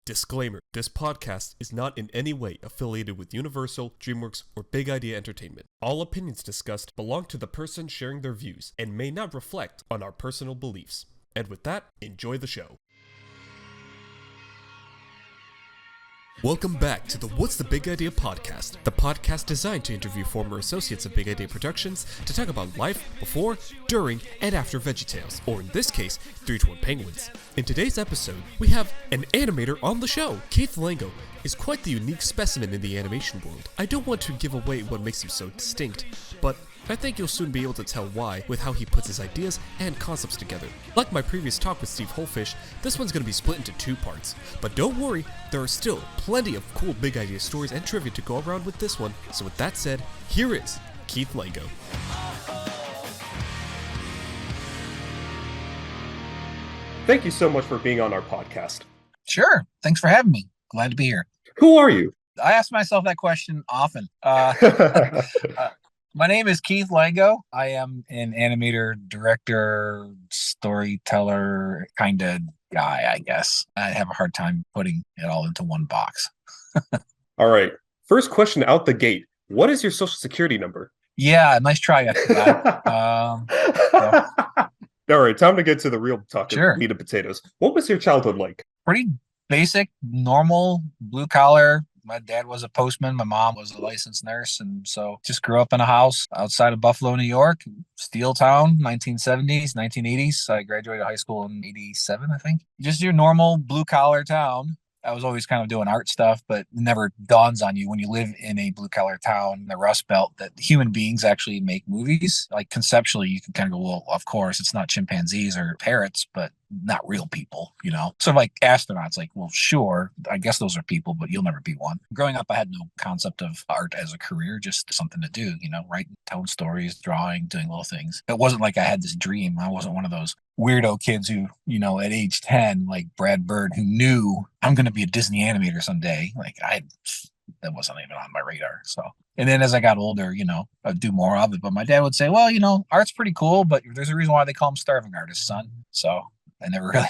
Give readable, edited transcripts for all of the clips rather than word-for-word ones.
Disclaimer, this podcast is not in any way affiliated with Universal, DreamWorks, or Big Idea Entertainment. All opinions discussed belong to the person sharing their views and may not reflect on our personal beliefs. And with that, enjoy the show. Welcome back to the What's the Big Idea podcast, the podcast designed to interview former associates of Big Idea Productions to talk about life before, during, and after VeggieTales, or in this case, 3-to-1 Penguins. In today's episode, we have an animator on the show. Keith Lango is quite the unique specimen in the animation world. I don't want to give away what makes him so distinct, but I think you'll soon be able to tell why with how he puts his ideas and concepts together. Like my previous talk with Steve Holfish, this one's going to be split into two parts. But don't worry, there are still plenty of cool Big Idea stories and trivia to go around with this one. So with that said, here is Keith Lango. Thank you so much for being on our podcast. Sure. Thanks for having me. Glad to be here. Who are you? I ask myself that question often. My name is Keith Lango. I am an animator, director, storyteller kind of guy, I guess. I have a hard time putting it all into one box. All right. First question out the gate. What is your social security number? Yeah, nice try. All right, time to get to the real talk Sure. of meat and potatoes. What was your childhood like? Pretty basic, normal, blue collar. My dad was a postman. My mom was a licensed nurse. And so just grew up in a house outside of Buffalo, New York, Steel Town, 1970s, 1980s. I graduated high school in 87, I think. Just your normal blue collar town. I was always kind of doing art stuff, but it never dawns on you when you live in a blue collar town, the Rust Belt, that human beings actually make movies. Like conceptually, you can kind of go, well, of course, it's not chimpanzees or parrots, but not real people, you know? So like astronauts, like, well, sure, I guess those are people, but you'll never be one. Growing up, I had no concept of art as a career, just something to do, you know, writing, telling stories, drawing, doing little things. It wasn't like I had this dream. I wasn't one of those weirdo kids who, you know, at age 10, like Brad Bird, who knew I'm going to be a Disney animator someday. That wasn't even on my radar. So, and then as I got older, you know, I'd do more of it. But my dad would say, well, you know, art's pretty cool, but there's a reason why they call them starving artists, son. So I never really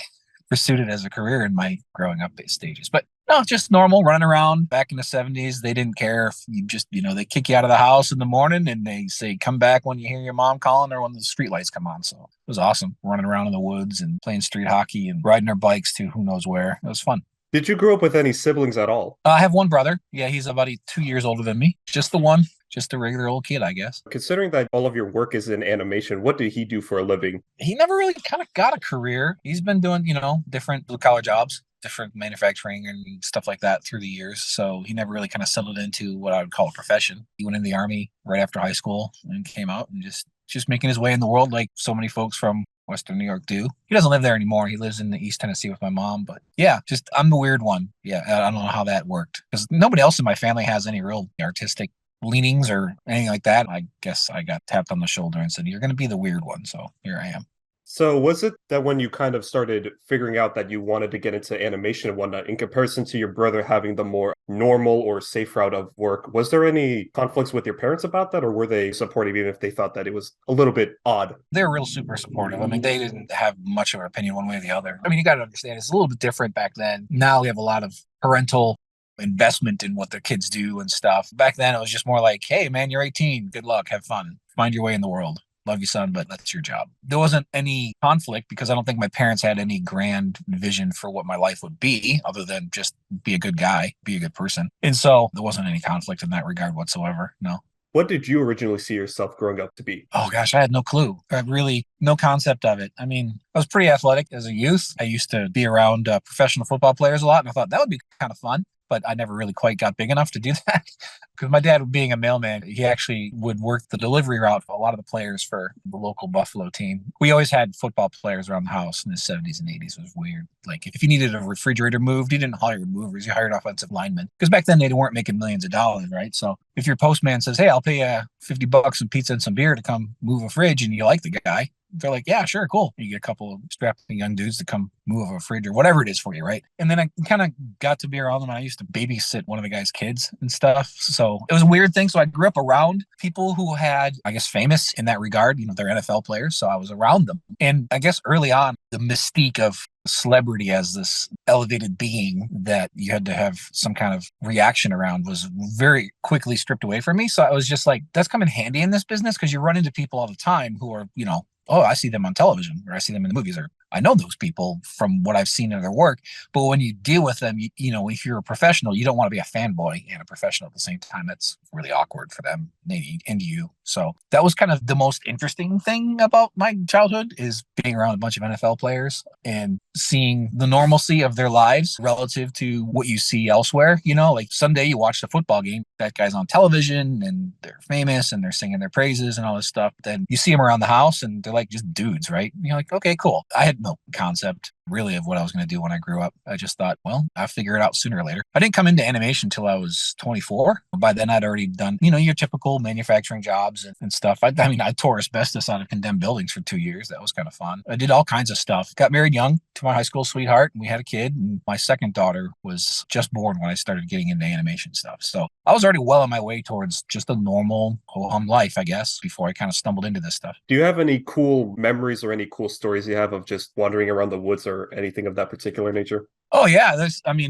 pursued it as a career in my growing up stages. But no, just normal, running around. Back in the 70s, they didn't care if you just, you know, they kick you out of the house in the morning and they say, come back when you hear your mom calling or when the street lights come on. So it was awesome, running around in the woods and playing street hockey and riding our bikes to who knows where. It was fun. Did you grow up with any siblings at all? I have one brother. Yeah, he's about 2 years older than me. Just the one. Just a regular old kid, I guess. Considering that all of your work is in animation, what did he do for a living? He never really kind of got a career. He's been doing, you know, different blue-collar jobs, different manufacturing and stuff like that through the years. So he never really kind of settled into what I would call a profession. He went in the Army right after high school and came out and just making his way in the world like so many folks from Western New York do. He doesn't live there anymore. He lives in the East Tennessee with my mom. But yeah, just I'm the weird one. Yeah, I don't know how that worked because nobody else in my family has any real artistic leanings or anything like that. I guess I got tapped on the shoulder and said, you're going to be the weird one. So here I am. So was it that when you kind of started figuring out that you wanted to get into animation and whatnot, in comparison to your brother having the more normal or safe route of work, was there any conflicts with your parents about that, or were they supportive even if they thought that it was a little bit odd? They're real super supportive. I mean, they didn't have much of an opinion one way or the other. I mean, you got to understand, it's a little bit different back then. Now we have a lot of parental investment in what their kids do and stuff. Back then, it was just more like, hey, man, you're 18. Good luck. Have fun. Find your way in the world. Love you, son, but that's your job. There wasn't any conflict because I don't think my parents had any grand vision for what my life would be other than just be a good guy, be a good person. And so there wasn't any conflict in that regard whatsoever. No. What did you originally see yourself growing up to be? Oh, gosh, I had no clue. I had really no concept of it. I mean, I was pretty athletic as a youth. I used to be around professional football players a lot, and I thought that would be kind of fun. But I never really quite got big enough to do that because my dad, being a mailman, he actually would work the delivery route for a lot of the players for the local Buffalo team. We always had football players around the house in the 70s and 80s. It was weird. Like if you needed a refrigerator moved, you didn't hire movers, you hired offensive linemen because back then they weren't making millions of dollars, right? So if your postman says, hey, I'll pay you $50 some pizza and some beer to come move a fridge and you like the guy, they're like, yeah, sure, cool. You get a couple of strapping young dudes to come move a fridge or whatever it is for you, right? And then I kind of got to be around them. I used to babysit one of the guy's kids and stuff. So it was a weird thing. So I grew up around people who had, I guess, famous in that regard. You know, they're NFL players. So I was around them. And I guess early on, the mystique of celebrity as this elevated being that you had to have some kind of reaction around was very quickly stripped away from me. So I was just like, that's come in handy in this business because you run into people all the time who are, oh, I see them on television or I see them in the movies or I know those people from what I've seen in their work. But when you deal with them, if you're a professional, you don't want to be a fanboy and a professional at the same time. That's really awkward for them and you. So that was kind of the most interesting thing about my childhood is being around a bunch of NFL players and seeing the normalcy of their lives relative to what you see elsewhere. Like someday you watch the football game, that guy's on television and they're famous and they're singing their praises and all this stuff. Then you see them around the house and they're like just dudes, right? And you're like, okay, cool. I had no concept really of what I was going to do when I grew up. I just thought, well, I'll figure it out sooner or later. I didn't come into animation until I was 24. By then I'd already done, your typical manufacturing jobs and stuff. I tore asbestos out of condemned buildings for 2 years. That was kind of fun. I did all kinds of stuff. Got married young to my high school sweetheart and we had a kid. And my second daughter was just born when I started getting into animation stuff. So I was already well on my way towards just a normal ho-hum life, I guess, before I kind of stumbled into this stuff. Do you have any cool memories or any cool stories you have of just wandering around the woods or anything of that particular nature? Oh yeah,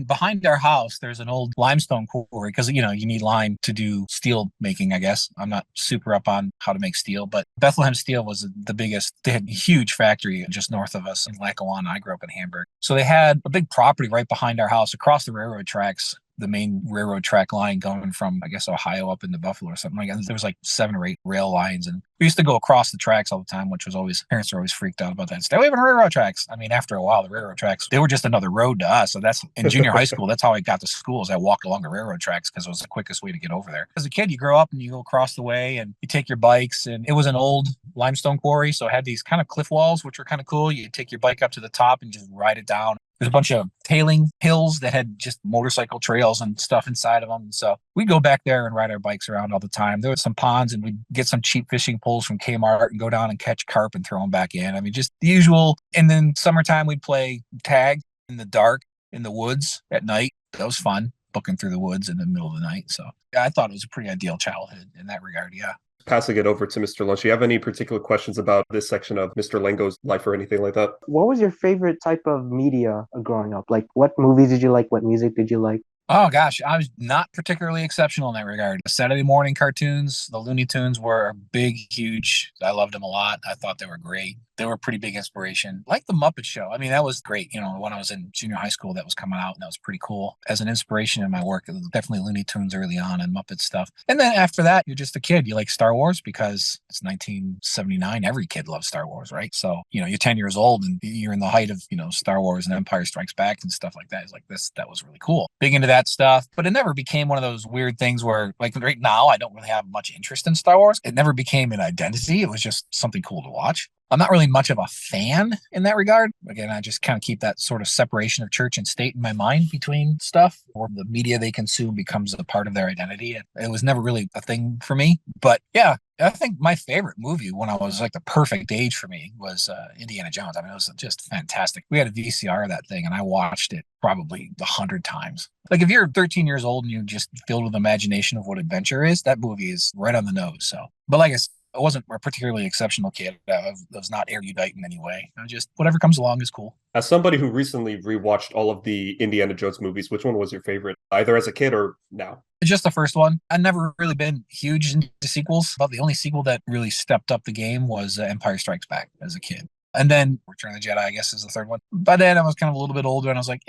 behind our house, there's an old limestone quarry because, you need lime to do steel making, I guess. I'm not super up on how to make steel, but Bethlehem Steel was the biggest. They had a huge factory just north of us in Lackawanna. I grew up in Hamburg. So they had a big property right behind our house across the railroad tracks, the main railroad track line going from, I guess, Ohio up into Buffalo or something like that. There was like 7 or 8 rail lines. And we used to go across the tracks all the time, which was always, parents were always freaked out about that. Stay away from the railroad tracks. After a while, the railroad tracks, they were just another road to us. So that's in junior high school. That's how I got to school is I walked along the railroad tracks because it was the quickest way to get over there. As a kid, you grow up and you go across the way and you take your bikes and it was an old limestone quarry. So it had these kind of cliff walls, which were kind of cool. You take your bike up to the top and just ride it down. There's a bunch of tailing hills that had just motorcycle trails and stuff inside of them. So we'd go back there and ride our bikes around all the time. There was some ponds and we'd get some cheap fishing poles from Kmart and go down and catch carp and throw them back in. Just the usual. And then summertime, we'd play tag in the dark in the woods at night. That was fun, booking through the woods in the middle of the night. So yeah, I thought it was a pretty ideal childhood in that regard. Yeah. Passing it over to Mr. Lunch, do you have any particular questions about this section of Mr. Lango's life or anything like that? What was your favorite type of media growing up? Like, what movies did you like? What music did you like? Oh gosh, I was not particularly exceptional in that regard. Saturday morning cartoons, the Looney Tunes were big, huge. I loved them a lot. I thought they were great. They were a pretty big inspiration. Like the Muppet Show. That was great. When I was in junior high school, that was coming out and that was pretty cool. As an inspiration in my work, it was definitely Looney Tunes early on and Muppet stuff. And then after that, you're just a kid. You like Star Wars because it's 1979. Every kid loves Star Wars, right? So, you're 10 years old and you're in the height of, Star Wars and Empire Strikes Back and stuff like that. It's like this, that was really cool. Big into that stuff, but it never became one of those weird things where like right now, I don't really have much interest in Star Wars. It never became an identity. It was just something cool to watch. I'm not really much of a fan in that regard. Again, I just kind of keep that sort of separation of church and state in my mind between stuff, or the media they consume becomes a part of their identity. It was never really a thing for me. But yeah, I think my favorite movie when I was like the perfect age for me was Indiana Jones. It was just fantastic. We had a VCR of that thing and I watched it probably 100 times. Like if you're 13 years old and you're just filled with imagination of what adventure is, that movie is right on the nose. So, but like I said, I wasn't a particularly exceptional kid. I was not erudite in any way. Just whatever comes along is cool. As somebody who recently rewatched all of the Indiana Jones movies, which one was your favorite, either as a kid or now? Just the first one. I've never really been huge into sequels. About the only sequel that really stepped up the game was Empire Strikes Back as a kid. And then Return of the Jedi, I guess, is the third one. By then, I was kind of a little bit older, and I was like,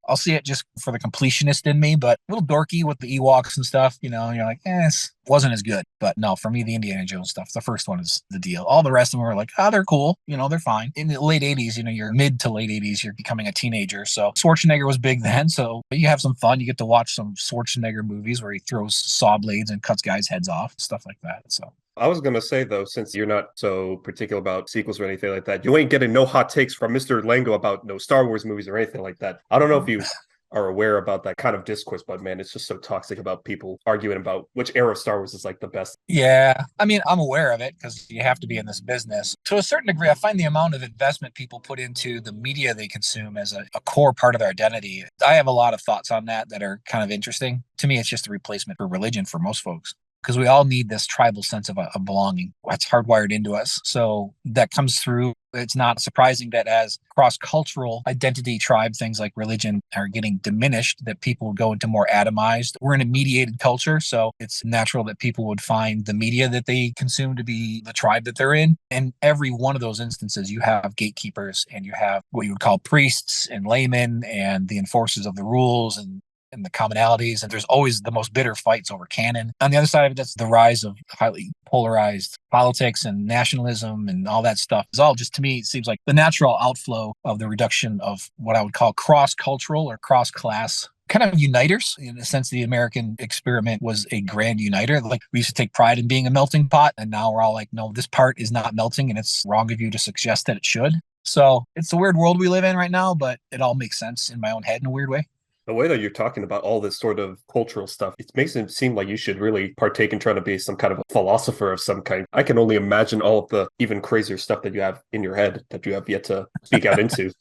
I'll see it just for the completionist in me, but a little dorky with the Ewoks and stuff, and you're like, it wasn't as good. But no, for me, the Indiana Jones stuff, the first one is the deal. All the rest of them were like, they're cool, they're fine. In the late 80s, you're mid to late 80s, you're becoming a teenager. So Schwarzenegger was big then, so you have some fun. You get to watch some Schwarzenegger movies where he throws saw blades and cuts guys' heads off, stuff like that. So I was going to say, though, since you're not so particular about sequels or anything like that, you ain't getting no hot takes from Mr. Lango about no Star Wars movies or anything like that. I don't know if you are aware about that kind of discourse, but man, it's just so toxic about people arguing about which era of Star Wars is like the best. Yeah, I'm aware of it because you have to be in this business. To a certain degree, I find the amount of investment people put into the media they consume as a core part of their identity. I have a lot of thoughts on that are kind of interesting. To me, it's just a replacement for religion for most folks. because we all need this tribal sense of belonging. That's hardwired into us. So that comes through. It's not surprising that as cross-cultural identity tribe things like religion are getting diminished, that people go into more atomized. We're in a mediated culture, so it's natural that people would find the media that they consume to be the tribe that they're in. And every one of those instances, you have gatekeepers and you have what you would call priests and laymen and the enforcers of the rules and the commonalities, and there's always the most bitter fights over canon. On the other side of it, that's the rise of highly polarized politics and nationalism and all that stuff. Is all just, to me, it seems like the natural outflow of the reduction of what I would call cross-cultural or cross-class kind of uniters. In a sense, the American experiment was a grand uniter. Like, we used to take pride in being a melting pot, and now we're all like, no, this part is not melting, and it's wrong of you to suggest that it should. So it's a weird world we live in right now, but it all makes sense in my own head in a weird way. The way that you're talking about all this sort of cultural stuff, it makes it seem like you should really partake in trying to be some kind of a philosopher of some kind. I can only imagine all of the even crazier stuff that you have in your head that you have yet to speak out into.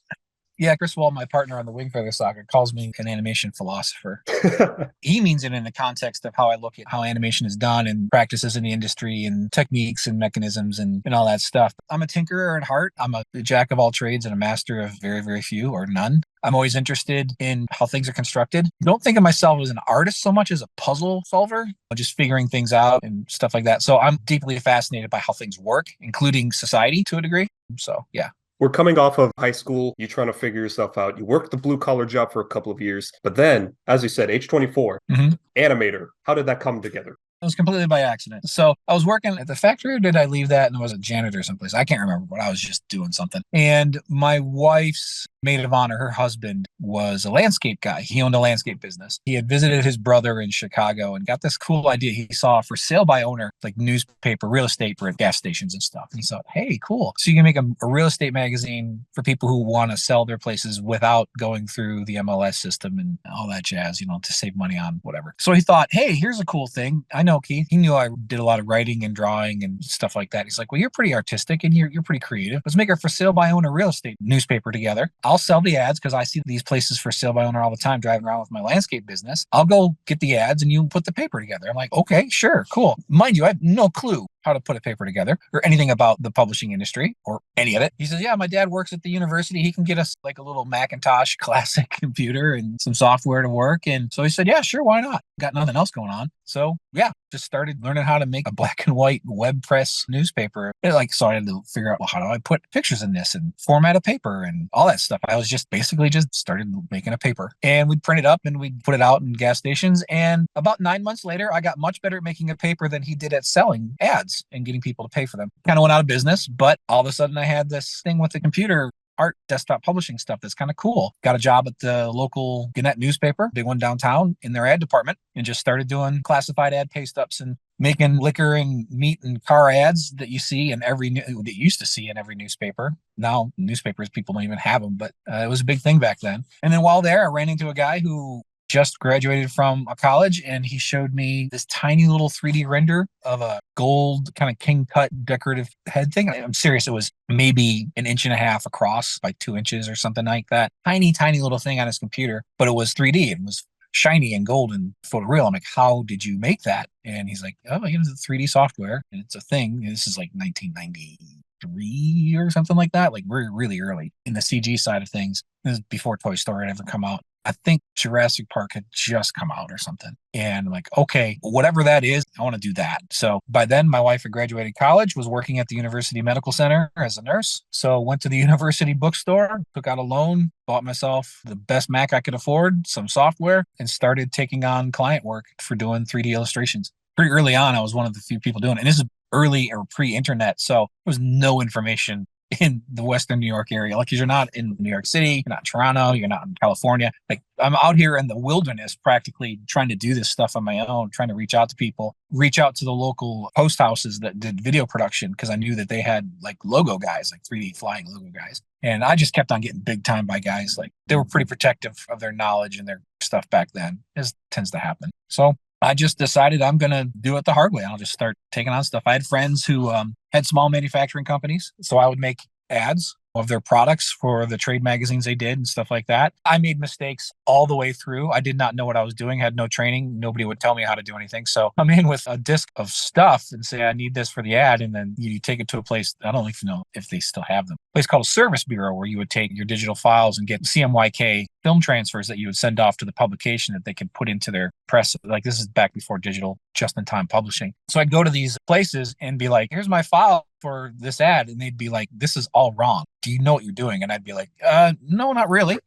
Yeah, Chris Wall, my partner on the Wing Feather Saga, calls me an animation philosopher. He means it in the context of how I look at how animation is done and practices in the industry and techniques and mechanisms and all that stuff. I'm a tinkerer at heart. I'm a jack of all trades and a master of very, very few or none. I'm always interested in how things are constructed. I don't think of myself as an artist so much as a puzzle solver, just figuring things out and stuff like that. So I'm deeply fascinated by how things work, including society to a degree. So, yeah. We're coming off of high school. You're trying to figure yourself out. You worked the blue collar job for a couple of years. But then, as you said, age 24, Animator. How did that come together? It was completely by accident. So I was working at the factory, or did I leave that and was a janitor someplace? I can't remember, but I was just doing something. And my wife's maid of honor, her husband, was a landscape guy. He owned a landscape business. He had visited his brother in Chicago and got this cool idea. He saw for sale by owner, like newspaper, real estate for gas stations and stuff. And he thought, hey, cool. So you can make a real estate magazine for people who want to sell their places without going through the MLS system and all that jazz, to save money on whatever. So he thought, hey, here's a cool thing. I know, Keith. He knew I did a lot of writing and drawing and stuff like that. He's like, well, you're pretty artistic and you're pretty creative. Let's make a for sale by owner real estate newspaper together. I'll sell the ads because I see these places for sale by owner all the time driving around with my landscape business. I'll go get the ads and you put the paper together. I'm like, okay, sure, cool. Mind you, I have no clue how to put a paper together or anything about the publishing industry or any of it. He says, yeah, my dad works at the university. He can get us like a little Macintosh classic computer and some software to work. And so he said, yeah, sure, why not? Got nothing else going on. So yeah, just started learning how to make a black and white web press newspaper. So I had to figure out, well, how do I put pictures in this and format a paper and all that stuff. I was just basically just started making a paper, and we'd print it up and we'd put it out in gas stations. And about 9 months later, I got much better at making a paper than he did at selling ads and getting people to pay for them. Kind of went out of business, but all of a sudden I had this thing with the computer art desktop publishing stuff that's kind of cool. Got a job at the local Gannett newspaper, big one downtown, in their ad department, and just started doing classified ad paste ups and making liquor and meat and car ads that you see in that you used to see in every newspaper. Now newspapers, people don't even have them, but it was a big thing back then. And then while there, I ran into a guy who just graduated from a college, and he showed me this tiny little 3D render of a gold kind of king cut decorative head thing. I'm serious. It was maybe 1.5 inches across by 2 inches or something like that. Tiny little thing on his computer, but it was 3D. It was shiny and gold and photoreal. I'm like, how did you make that? And he's like, oh, I use the 3D software, and it's a thing. And this is like 1993 or something like that, like really, really early in the CG side of things. This is before Toy Story had ever come out. I think Jurassic Park had just come out or something. And I'm like, okay, whatever that is, I want to do that. So by then, my wife had graduated college, was working at the University Medical Center as a nurse. So went to the university bookstore, took out a loan, bought myself the best Mac I could afford, some software, and started taking on client work for doing 3D illustrations. Pretty early on, I was one of the few people doing it. And this is early or pre-internet. So there was no information in the Western New York area. Like, you're not in New York City, you're not in Toronto, you're not in California. Like, I'm out here in the wilderness practically trying to do this stuff on my own, trying to reach out to people, reach out to the local post houses that did video production, because I knew that they had like logo guys, like 3D flying logo guys. And I just kept on getting big time by guys. Like, they were pretty protective of their knowledge and their stuff back then, as tends to happen. So I just decided I'm going to do it the hard way. I'll just start taking on stuff. I had friends who had small manufacturing companies. So I would make ads of their products for the trade magazines they did and stuff like that. I made mistakes all the way through. I did not know what I was doing, had no training. Nobody would tell me how to do anything. So I'm in with a disc of stuff and say, I need this for the ad. And then you take it to a place, I don't even know if they still have them, a place called a service bureau where you would take your digital files and get CMYK film transfers that you would send off to the publication that they could put into their press. Like this is back before digital just-in-time publishing. So I'd go to these places and be like, here's my file for this ad. And they'd be like, this is all wrong. Do you know what you're doing? And I'd be like, no, not really.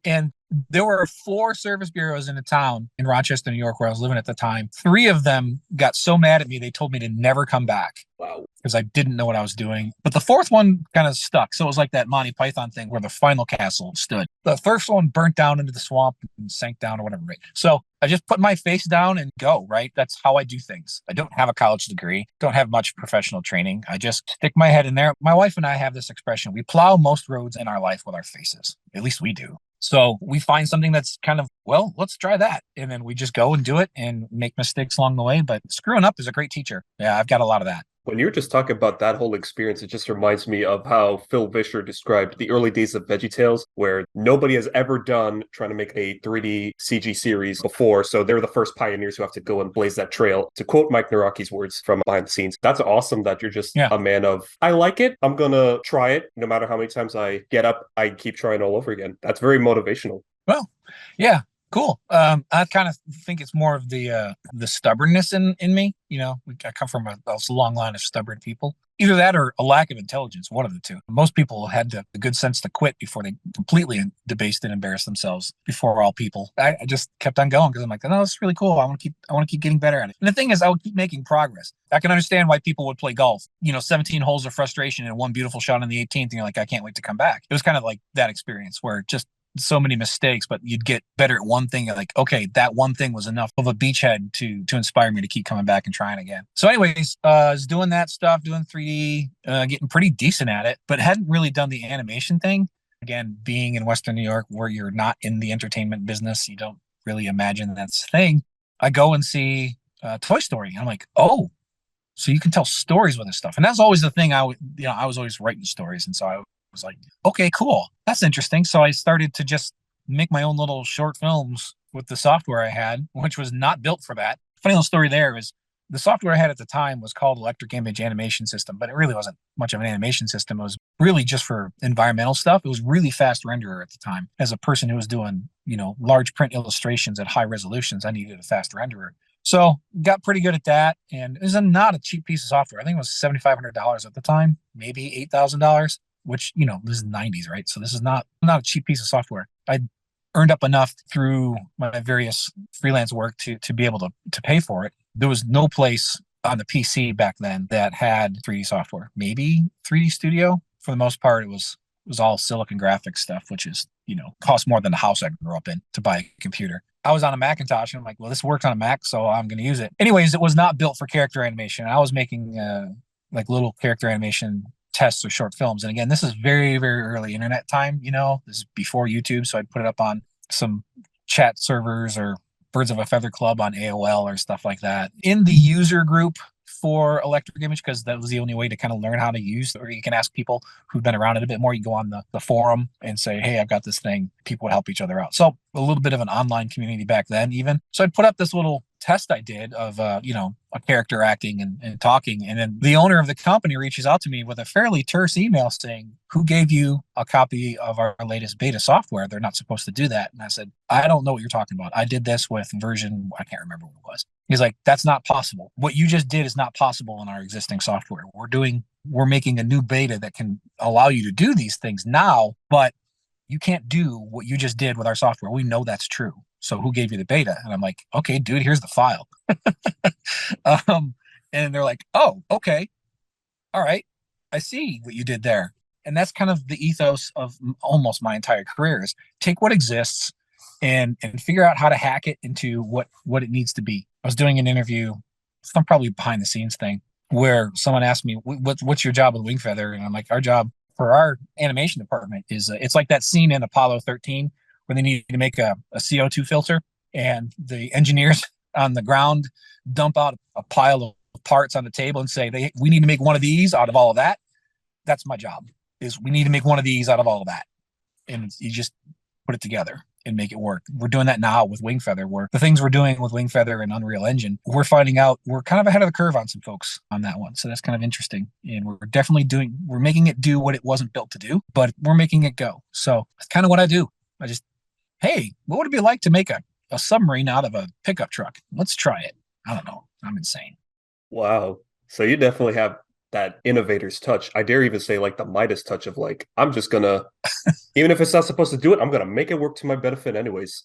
And there were 4 service bureaus in a town in Rochester, New York, where I was living at the time. 3 of them got so mad at me, they told me to never come back. Wow. Because I didn't know what I was doing. But the 4th one kind of stuck. So it was like that Monty Python thing where the final castle stood. The first one burnt down into the swamp and sank down or whatever. Right? So I just put my face down and go, right? That's how I do things. I don't have a college degree, don't have much professional training. I just stick my head in there. My wife and I have this expression. We plow most roads in our life with our faces. At least we do. So we find something that's kind of, well, let's try that. And then we just go and do it and make mistakes along the way. But screwing up is a great teacher. Yeah, I've got a lot of that. When you're just talking about that whole experience, it just reminds me of how Phil Vischer described the early days of VeggieTales, where nobody has ever done trying to make a 3D CG series before. So they're the first pioneers who have to go and blaze that trail. To quote Mike Naraki's words from behind the scenes, that's awesome that you're just a man of, I like it, I'm going to try it. No matter how many times I get up, I keep trying all over again. That's very motivational. Well, yeah. Cool. I kind of think it's more of the stubbornness in me. You know, I come from a long line of stubborn people. Either that or a lack of intelligence, one of the two. Most people had the good sense to quit before they completely debased and embarrassed themselves before all people. I just kept on going because I'm like, no, this is really cool. I want to keep getting better at it. And the thing is, I would keep making progress. I can understand why people would play golf. 17 holes of frustration and one beautiful shot on the 18th, and you're like, I can't wait to come back. It was kind of like that experience where just so many mistakes, but you'd get better at one thing. You're like, okay, that one thing was enough of a beachhead to inspire me to keep coming back and trying again. So anyways, I was doing that stuff, doing 3D, getting pretty decent at it, but hadn't really done the animation thing. Again, being in Western New York where you're not in the entertainment business, you don't really imagine that's a thing. I go and see Toy Story. And I'm like, oh, so you can tell stories with this stuff. And that's always the thing. I was always writing stories. And so I was like, okay, cool. That's interesting. So I started to just make my own little short films with the software I had, which was not built for that. Funny little story there is the software I had at the time was called Electric Image Animation System, but it really wasn't much of an animation system. It was really just for environmental stuff. It was really fast renderer at the time. As a person who was doing, large print illustrations at high resolutions, I needed a fast renderer. So got pretty good at that. And it was not a cheap piece of software. I think it was $7,500 at the time, maybe $8,000. Which, this is the 90s, right? So this is not a cheap piece of software. I earned up enough through my various freelance work to be able to pay for it. There was no place on the PC back then that had 3D software. Maybe 3D Studio. For the most part, it was all Silicon Graphics stuff, which is, cost more than the house I grew up in to buy a computer. I was on a Macintosh and I'm like, well, this works on a Mac, so I'm going to use it. Anyways, it was not built for character animation. I was making little character animation tests or short films. And again, this is very, very early internet time, this is before YouTube. So I'd put it up on some chat servers or Birds of a Feather Club on AOL or stuff like that. In the user group for Electric Image, because that was the only way to kind of learn how to use, or you can ask people who've been around it a bit more. You go on the forum and say, hey, I've got this thing. People would help each other out. So a little bit of an online community back then even. So I'd put up this little test I did of, a character acting and talking. And then the owner of the company reaches out to me with a fairly terse email saying, who gave you a copy of our latest beta software? They're not supposed to do that. And I said, I don't know what you're talking about. I did this with version, I can't remember what it was. He's like, that's not possible. What you just did is not possible in our existing software. We're making a new beta that can allow you to do these things now, but you can't do what you just did with our software. We know that's true. So who gave you the beta? And I'm like, okay, dude, here's the file. And they're like, oh, okay. All right. I see what you did there. And that's kind of the ethos of almost my entire career is take what exists and figure out how to hack it into what it needs to be. I was doing an interview, some probably behind the scenes thing, where someone asked me, what's your job with Wingfeather? And I'm like, our job for our animation department is it's like that scene in Apollo 13 where they need to make a CO2 filter and the engineers on the ground dump out a pile of parts on the table and say, we need to make one of these out of all of that. That's my job. is we need to make one of these out of all of that. And you just put it together and make it work. We're doing that now with Wingfeather, where the things we're doing with Wingfeather and Unreal Engine, we're finding out we're kind of ahead of the curve on some folks on that one. So that's kind of interesting. And we're definitely we're making it do what it wasn't built to do, but we're making it go. So that's kind of what I do. Hey, what would it be like to make a submarine out of a pickup truck? Let's try it. I don't know. I'm insane. Wow. So you definitely have that innovator's touch. I dare even say like the Midas touch of like, I'm just gonna, even if it's not supposed to do it, I'm gonna make it work to my benefit anyways.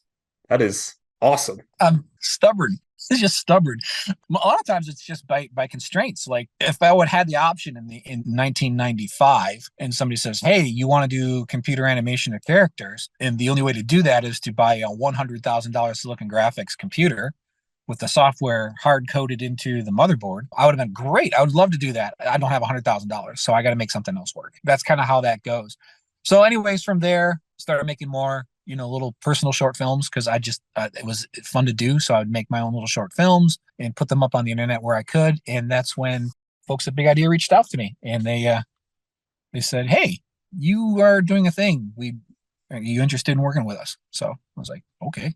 That is awesome. I'm stubborn. It's just stubborn. A lot of times it's just by constraints. Like if I would have had the option in 1995 and somebody says, hey, you want to do computer animation of characters, and the only way to do that is to buy a $100,000 Silicon Graphics computer with the software hard coded into the motherboard, I would have been great. I would love to do that. I don't have $100,000, so I got to make something else work. That's kind of how that goes. So anyways, from there, started making more, little personal short films because it was fun to do. So I would make my own little short films and put them up on the internet where I could. And that's when folks at Big Idea reached out to me and they said, hey, you are doing a thing. Are you interested in working with us? So I was like, okay,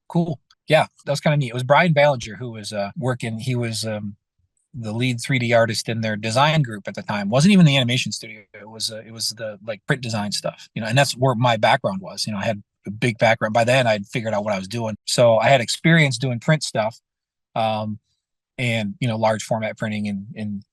cool. Yeah, that was kind of neat. It was Brian Ballinger who was working. He was the lead 3D artist in their design group at the time. Wasn't even the animation studio. It was the like print design stuff, and that's where my background was. I had a big background. By then I'd figured out what I was doing. So I had experience doing print stuff, and large format printing and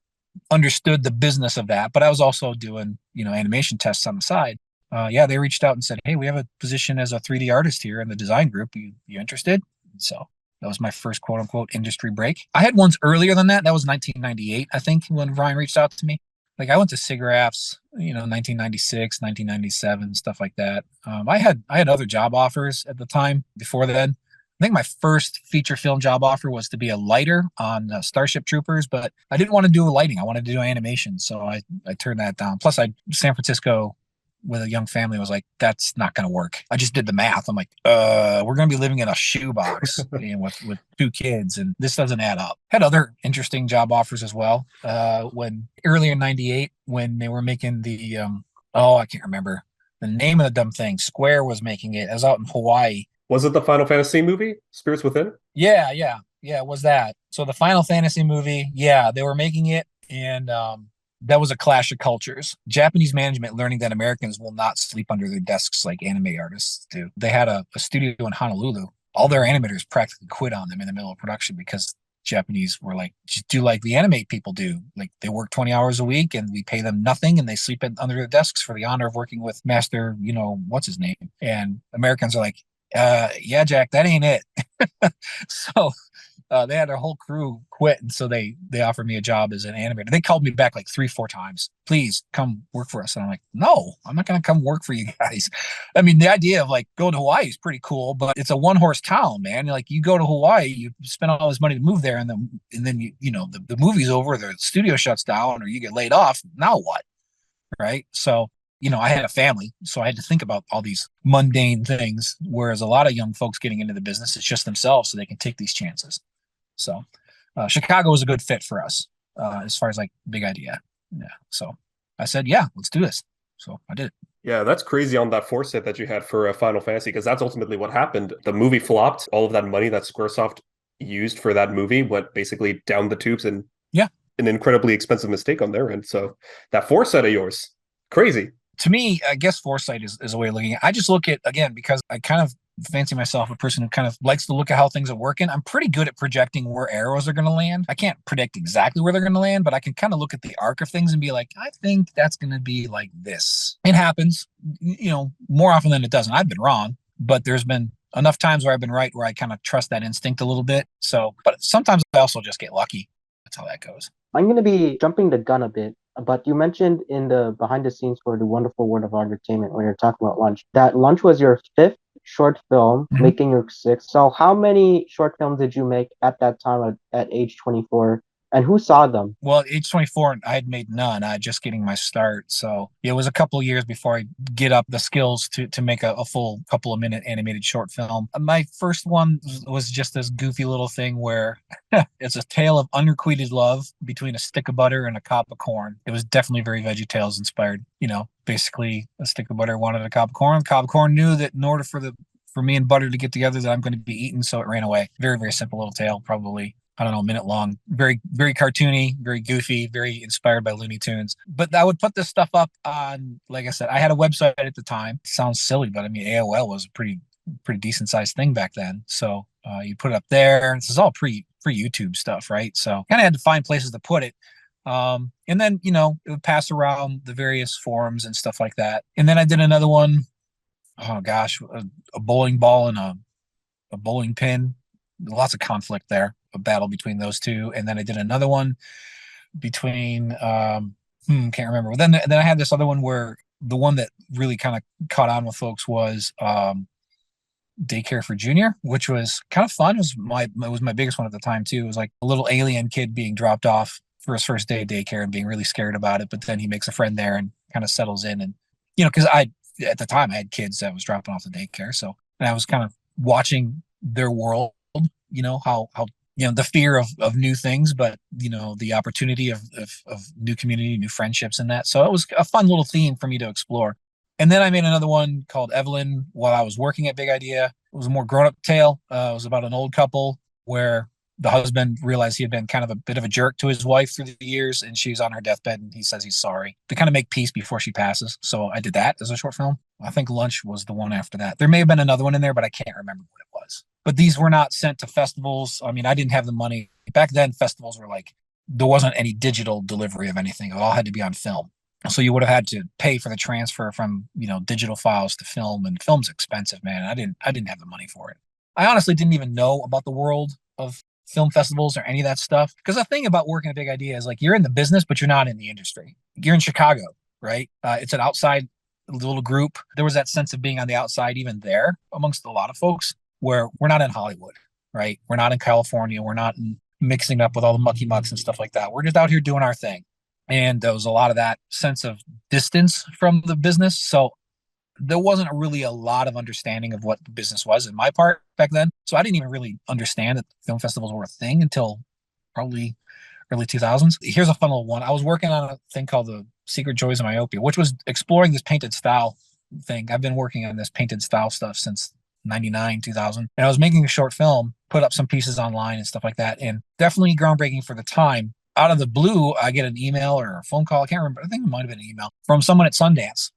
understood the business of that. But I was also doing, animation tests on the side. They reached out and said, hey, we have a position as a 3D artist here in the design group. You interested? So that was my first quote unquote industry break. I had ones earlier than that. That was 1998, I think, when Ryan reached out to me. Like I went to SIGGRAPHs, 1996, 1997, stuff like that. I had other job offers at the time before then. I think my first feature film job offer was to be a lighter on Starship Troopers, but I didn't want to do lighting. I wanted to do animation. So I turned that down. Plus San Francisco with a young family was like, that's not going to work. I just did the math. I'm like, we're going to be living in a shoebox with 2 kids, and this doesn't add up. Had other interesting job offers as well. When earlier in 98, when they were making the, I can't remember the name of the dumb thing. Square was making it. I was out in Hawaii. Was it the Final Fantasy movie, Spirits Within? Yeah, it was that. So the Final Fantasy movie, they were making it, and that was a clash of cultures. Japanese management learning that Americans will not sleep under their desks like anime artists do. They had a studio in Honolulu. All their animators practically quit on them in the middle of production because Japanese were like, just do like the anime people do. Like they work 20 hours a week and we pay them nothing and they sleep under their desks for the honor of working with master, what's his name? And Americans are like, yeah, Jack, that ain't it. So they had their whole crew quit, and so they offered me a job as an animator. They called me back like 3-4 times. Please come work for us. And I'm like, no, I'm not going to come work for you guys. I mean, the idea of like going to Hawaii is pretty cool, but it's a 1-horse town, man. Like you go to Hawaii, you spend all this money to move there, and then the movie's over, the studio shuts down, or you get laid off. Now what? Right? So I had a family, so I had to think about all these mundane things, whereas a lot of young folks getting into the business, it's just themselves, so they can take these chances. So Chicago was a good fit for us as far as like Big Idea. Yeah. So I said, yeah, let's do this. So I did it. Yeah, that's crazy on that foresight that you had for Final Fantasy, because that's ultimately what happened. The movie flopped. All of that money that Squaresoft used for that movie went basically down the tubes, and an incredibly expensive mistake on their end. So that foresight of yours, crazy. To me, I guess foresight is a way of looking at it. I just look at, again, because I kind of fancy myself a person who kind of likes to look at how things are working. I'm pretty good at projecting where arrows are going to land. I can't predict exactly where they're going to land, but I can kind of look at the arc of things and be like, I think that's going to be like this. It happens, more often than it doesn't. I've been wrong, but there's been enough times where I've been right, where I kind of trust that instinct a little bit. So, but sometimes I also just get lucky. That's how that goes. I'm going to be jumping the gun a bit, but you mentioned in the behind the scenes for the Wonderful World of Entertainment, when you're talking about Lunch, that Lunch was your 5th short film, making your 6th. So how many short films did you make at that time at age 24 And who saw them? Well, at age 24, I had made none. I just getting my start. So it was a couple of years before I get up the skills to make a full couple of minute animated short film. My first one was just this goofy little thing where it's a tale of unrequited love between a stick of butter and a cob of corn. It was definitely very VeggieTales inspired. Basically a stick of butter wanted a cob of corn. Cob of corn knew that in order for me and butter to get together that I'm going to be eaten, so it ran away. Very, very simple little tale, probably, I don't know, a minute long. Very, very cartoony, very goofy, very inspired by Looney Tunes. But I would put this stuff up on, like I said, I had a website at the time. It sounds silly, but I mean, AOL was a pretty decent sized thing back then. So you put it up there. This is all pre-YouTube stuff, right? So kind of had to find places to put it. And then, it would pass around the various forums and stuff like that. And then I did another one. Oh gosh, a bowling ball and a bowling pin. Lots of conflict there, a battle between those two. And then I did another one between can't remember. Then I had this other one where the one that really kind of caught on with folks was Daycare for Junior, which was kind of fun. It was my biggest one at the time too. It was like a little alien kid being dropped off for his first day of daycare and being really scared about it, but then he makes a friend there and kind of settles in. And because at the time I had kids that was dropping off the daycare, so and I was kind of watching their world, how the fear of new things, but the opportunity of new community, new friendships, and that. So it was a fun little theme for me to explore. And then I made another one called Evelyn while I was working at Big Idea. It was a more grown-up tale. It was about an old couple where the husband realized he had been kind of a bit of a jerk to his wife through the years, and she's on her deathbed, and he says he's sorry to kind of make peace before she passes. So I did that as a short film. I think Lunch was the one after that. There may have been another one in there, but I can't remember what it was. But these were not sent to festivals. I mean, I didn't have the money. Back then, festivals were like, there wasn't any digital delivery of anything. It all had to be on film. So you would have had to pay for the transfer from, digital files to film, and film's expensive, man. I didn't have the money for it. I honestly didn't even know about the world of film festivals or any of that stuff. Because the thing about working at Big Idea is like, you're in the business, but you're not in the industry. You're in Chicago, right? It's an outside little group. There was that sense of being on the outside even there amongst a lot of folks, where we're not in Hollywood, right? We're not in California. We're not mixing up with all the mucky mucks and stuff like that. We're just out here doing our thing. And there was a lot of that sense of distance from the business. So there wasn't really a lot of understanding of what the business was in my part back then. So I didn't even really understand that film festivals were a thing until probably early 2000s. Here's a fun little one. I was working on a thing called The Secret Joys of Myopia, which was exploring this painted style thing. I've been working on this painted style stuff since 99, 2000. And I was making a short film, put up some pieces online and stuff like that. And definitely groundbreaking for the time. Out of the blue, I get an email or a phone call. I can't remember. I think it might have been an email from someone at Sundance,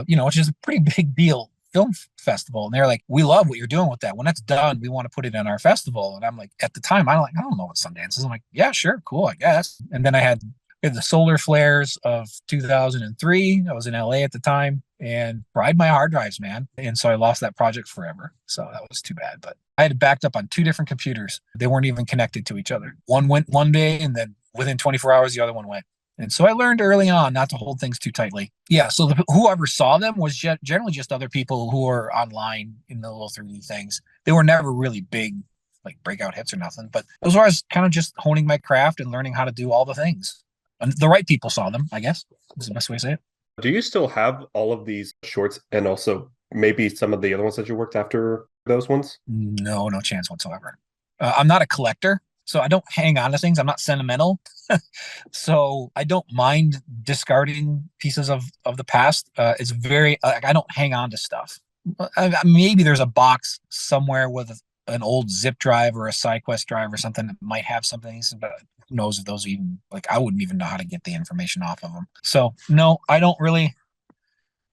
which is a pretty big deal film festival. And they're like, we love what you're doing with that. When that's done, we want to put it in our festival. And I'm like, at the time, I don't know what Sundance is. I'm like, yeah, sure. Cool, I guess. And then I had the solar flares of 2003. I was in LA at the time and fried my hard drives, man. And so I lost that project forever. So that was too bad. But I had it backed up on 2 different computers. They weren't even connected to each other. One went one day, and then within 24 hours, the other one went. And so I learned early on not to hold things too tightly. Yeah, so whoever saw them was generally just other people who were online in the little 3D things. They were never really big, like breakout hits or nothing. But it was where I was kind of just honing my craft and learning how to do all the things. And the right people saw them, I guess, is the best way to say it. Do you still have all of these shorts and also maybe some of the other ones that you worked after those ones? No chance whatsoever. I'm not a collector, so I don't hang on to things. I'm not sentimental. So I don't mind discarding pieces of the past. It's very, I don't hang on to stuff. Maybe there's a box somewhere with an old zip drive or a SideQuest drive or something that might have something, but who knows if those even, like, I wouldn't even know how to get the information off of them. So no, I don't really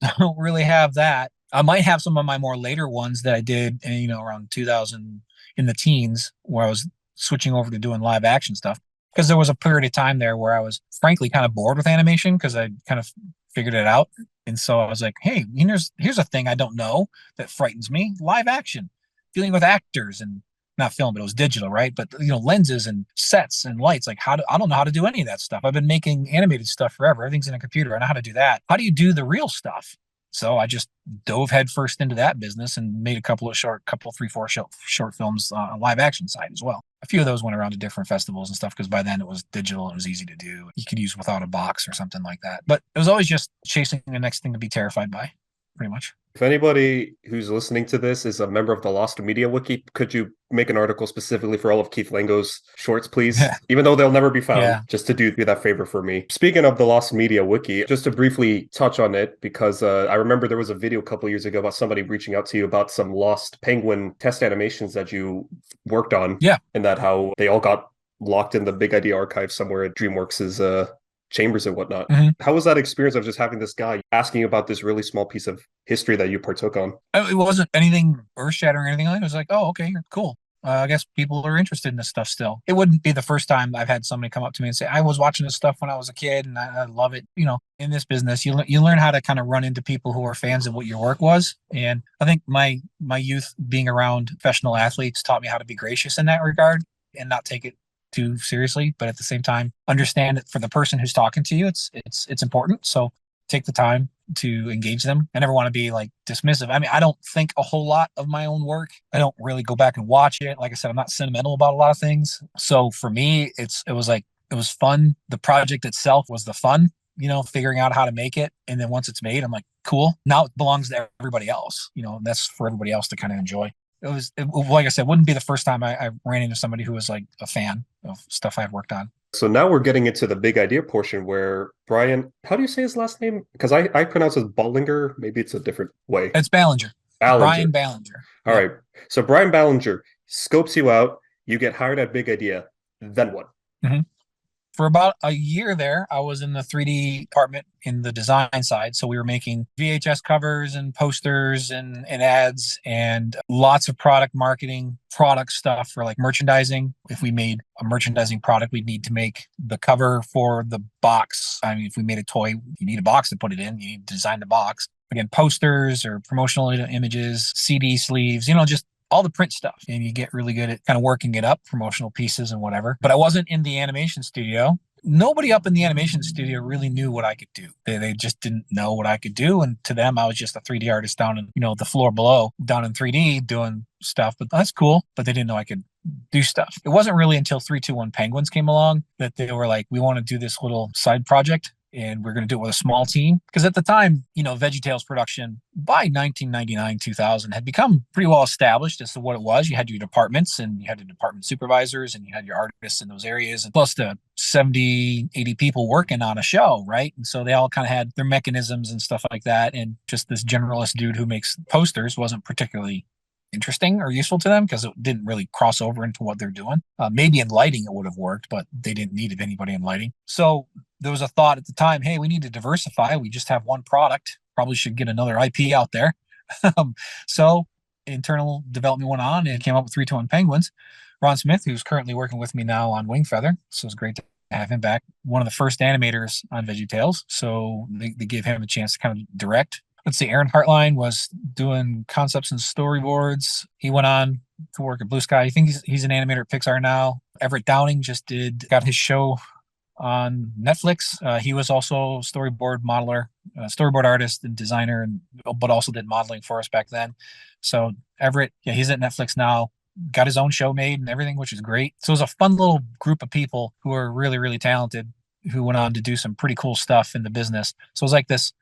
have that. I might have some of my more later ones that I did, around 2000 in the teens, where I was switching over to doing live action stuff, because there was a period of time there where I was frankly kind of bored with animation because I kind of figured it out. And so I was like, hey, here's a thing I don't know that frightens me: live action, dealing with actors, and not film, but it was digital, right? But lenses and sets and lights. Like, I don't know how to do any of that stuff. I've been making animated stuff forever. Everything's in a computer. I know how to do that. How do you do the real stuff? So I just dove headfirst into that business and made a couple, 3, 4 short films on live action side as well. A few of those went around to different festivals and stuff because by then it was digital and it was easy to do. You could use without a box or something like that. But it was always just chasing the next thing to be terrified by, pretty much. If anybody who's listening to this is a member of the Lost Media Wiki, could you make an article specifically for all of Keith Lango's shorts, please? Yeah. Even though they'll never be found, Yeah. just to do that favor for me. Speaking of the Lost Media Wiki, just to briefly touch on it, because I remember there was a video a couple years ago about somebody reaching out to you about some Lost Penguin test animations that you worked on. Yeah. And that how they all got locked in the Big Idea archive somewhere at DreamWorks' chambers and whatnot. Mm-hmm. How was that experience of just having this guy asking about this really small piece of history that you partook on? It wasn't anything earth-shattering or anything like that. It was like, oh, okay, cool. I guess people are interested in this stuff still. It wouldn't be the first time I've had somebody come up to me and say, I was watching this stuff when I was a kid and I love it. You know, in this business, you learn how to kind of run into people who are fans of what your work was. And I think my youth being around professional athletes taught me how to be gracious in that regard and not take it too seriously, but at the same time, understand that for the person who's talking to you, it's important. So take the time to engage them. I never want to be like dismissive. I mean, I don't think a whole lot of my own work. I don't really go back and watch it. Like I said, I'm not sentimental about a lot of things. So for me, it was fun. The project itself was the fun, you know, figuring out how to make it. And then once it's made, I'm like, cool. Now it belongs to everybody else. You know, that's for everybody else to kind of enjoy. Like I said, wouldn't be the first time I ran into somebody who was like a fan of stuff I've worked on. So now we're getting into the big idea portion where Brian, how do you say his last name? Because I pronounce it Ballinger. Maybe it's a different way. It's Ballinger. Brian Ballinger. All right. So Brian Ballinger scopes you out. You get hired at Big Idea. Then what? Mm-hmm. For about a year there, I was in the 3D department in the design side. So we were making VHS covers and posters and ads and lots of product marketing, product stuff for like merchandising. If we made a merchandising product, we'd need to make the cover for the box. I mean, if we made a toy, you need a box to put it in. You need to design the box. Again, posters or promotional images, CD sleeves, you know, just all the print stuff, and you get really good at kind of working it up, promotional pieces and whatever. But I wasn't in the animation studio. Nobody up in the animation studio really knew what I could do. They just didn't know what I could do. And to them, I was just a 3D artist down in, you know, the floor below, down in 3D doing stuff. But that's cool. But they didn't know I could do stuff. It wasn't really until 321 Penguins came along that they were like, we want to do this little side project. And we're going to do it with a small team. Because at the time, you know, VeggieTales production by 1999, 2000 had become pretty well established as to what it was. You had your departments and you had your department supervisors and you had your artists in those areas and plus the 70, 80 people working on a show, right? And so they all kind of had their mechanisms and stuff like that. And just this generalist dude who makes posters wasn't particularly interesting or useful to them because it didn't really cross over into what they're doing. Maybe in lighting it would have worked, but they didn't need anybody in lighting. So there was a thought at the time, hey, we need to diversify. We just have one product. Probably should get another IP out there. So internal development went on and came up with 321 Penguins. Ron Smith, who's currently working with me now on Wingfeather. So it's great to have him back. One of the first animators on VeggieTales. So they gave him a chance to kind of direct. Let's see, Aaron Hartline was doing concepts and storyboards. He went on to work at Blue Sky. I think he's an animator at Pixar now. Everett Downing got his show on Netflix. He was also storyboard modeler, storyboard artist and designer, but also did modeling for us back then. So Everett, yeah, he's at Netflix now. Got his own show made and everything, which is great. So it was a fun little group of people who are really, really talented who went on to do some pretty cool stuff in the business. So it was like this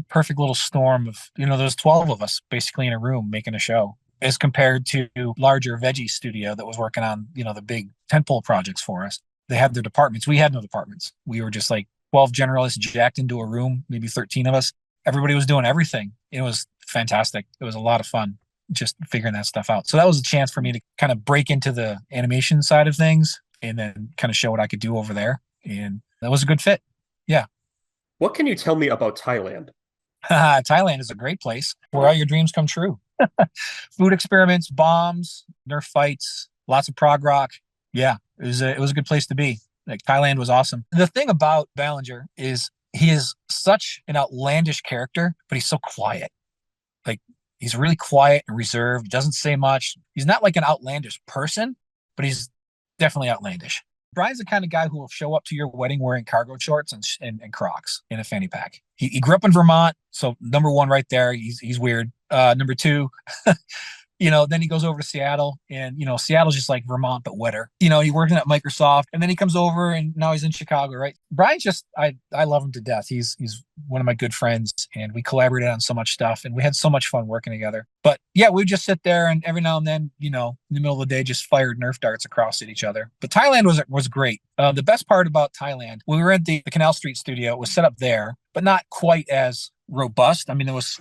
perfect little storm of, you know, there's 12 of us basically in a room making a show as compared to larger veggie studio that was working on, you know, the big tentpole projects for us. They had their departments. We had no departments. We were just like 12 generalists jacked into a room, maybe 13 of us. Everybody was doing everything. It was fantastic. It was a lot of fun just figuring that stuff out. So that was a chance for me to kind of break into the animation side of things and then kind of show what I could do over there. And that was a good fit. Yeah. What can you tell me about Thailand? Thailand is a great place where all your dreams come true. Food experiments, bombs, Nerf fights, lots of prog rock. Yeah, it was a good place to be. Like Thailand was awesome. The thing about Ballinger is he is such an outlandish character, but he's so quiet. Like he's really quiet and reserved, doesn't say much. He's not like an outlandish person, but he's definitely outlandish. Brian's the kind of guy who will show up to your wedding wearing cargo shorts and Crocs in a fanny pack. He grew up in Vermont, so number one right there, he's weird. Number two, then he goes over to Seattle, and Seattle's just like Vermont but wetter. He worked at Microsoft, and then he comes over, and now he's in Chicago, right? Brian's just I love him to death. He's one of my good friends, and we collaborated on so much stuff, and we had so much fun working together. But yeah, we would just sit there, and every now and then, in the middle of the day, just fired Nerf darts across at each other. But Thailand was great. The best part about Thailand, when we were at the Canal Street studio, it was set up there, but not quite as robust. I mean, there was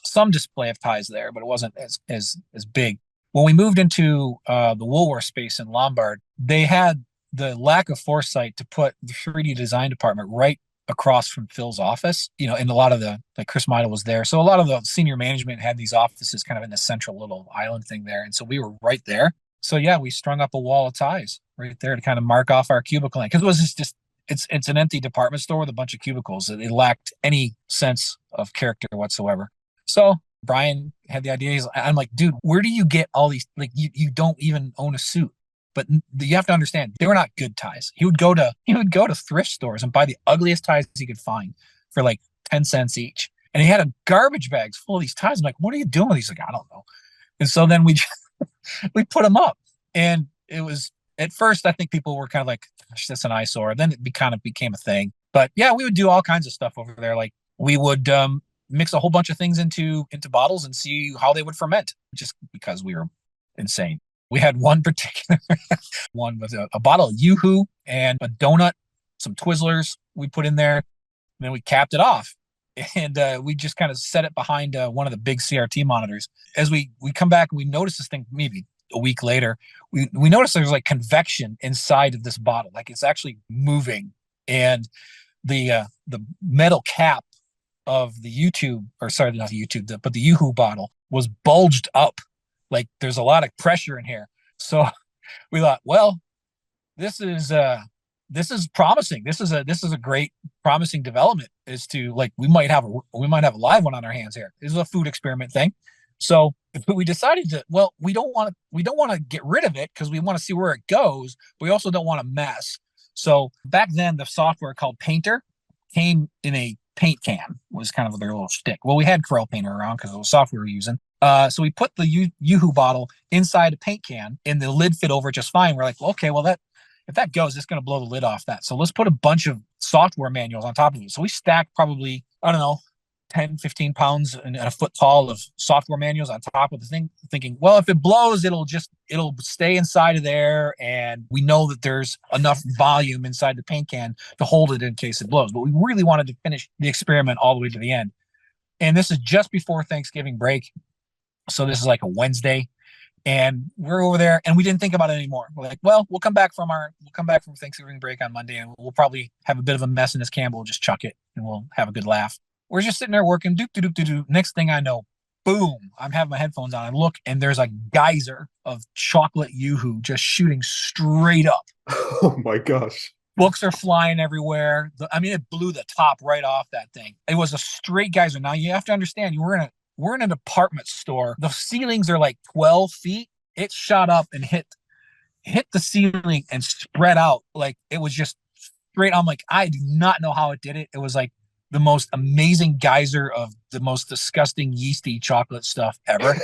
some display of ties there, but it wasn't as big. When we moved into the Woolworth space in Lombard, they had the lack of foresight to put the 3D design department right across from Phil's office. And a lot of Chris Meidel was there, so a lot of the senior management had these offices kind of in the central little island thing there, and so we were right there. So yeah, we strung up a wall of ties right there to kind of mark off our cubicle, because it was just it's an empty department store with a bunch of cubicles. It lacked any sense of character whatsoever. So Brian had the idea. I'm like, dude, where do you get all these? Like, you don't even own a suit. But you have to understand, they were not good ties. He would go to thrift stores and buy the ugliest ties he could find for like 10 cents each. And he had a garbage bags full of these ties. I'm like, what are you doing? He's like, I don't know. And so then we put them up. And it was, at first, I think people were kind of like, gosh, that's an eyesore. Then it kind of became a thing. But yeah, we would do all kinds of stuff over there. Like, we would mix a whole bunch of things into bottles and see how they would ferment, just because we were insane. We had one particular one with a bottle of Yoo-Hoo and a donut, some Twizzlers we put in there, and then we capped it off. And we just kind of set it behind one of the big CRT monitors. As we come back and we notice this thing maybe a week later, we noticed there's like convection inside of this bottle, like it's actually moving. And the metal cap of the but the Yoo-Hoo bottle was bulged up. Like, there's a lot of pressure in here. So we thought, well, this is promising. This is a great promising development, is to, like, we might have a live one on our hands here. This is a food experiment thing. So we decided we don't want to get rid of it, because we want to see where it goes, but we also don't want to mess. So back then, the software called Painter came in a paint can, was kind of their little shtick. Well, we had Corel Painter around because it was software we were using. So we put the Yoo-Hoo bottle inside a paint can, and the lid fit over just fine. We're like, well, okay, well, if that goes, it's going to blow the lid off that. So let's put a bunch of software manuals on top of it. So we stacked probably, I don't know, 10, 15 pounds and a foot tall of software manuals on top of the thing, thinking, well, if it blows, it'll stay inside of there. And we know that there's enough volume inside the paint can to hold it in case it blows. But we really wanted to finish the experiment all the way to the end. And this is just before Thanksgiving break. So this is like a Wednesday, and we're over there, and we didn't think about it anymore. We're like, well, we'll come back from Thanksgiving break on Monday, and we'll probably have a bit of a mess in this can, but we'll just chuck it and we'll have a good laugh. We're just sitting there working, doop. Next thing I know, boom, I'm having my headphones on. I look, and there's a geyser of chocolate Yoo-Hoo just shooting straight up. Oh my gosh. Books are flying everywhere. It blew the top right off that thing. It was a straight geyser. Now you have to understand, we're in a department store. The ceilings are like 12 feet. It shot up and hit the ceiling and spread out. Like, it was just straight. I'm like, I do not know how it did it. It was like the most amazing geyser of the most disgusting yeasty chocolate stuff ever.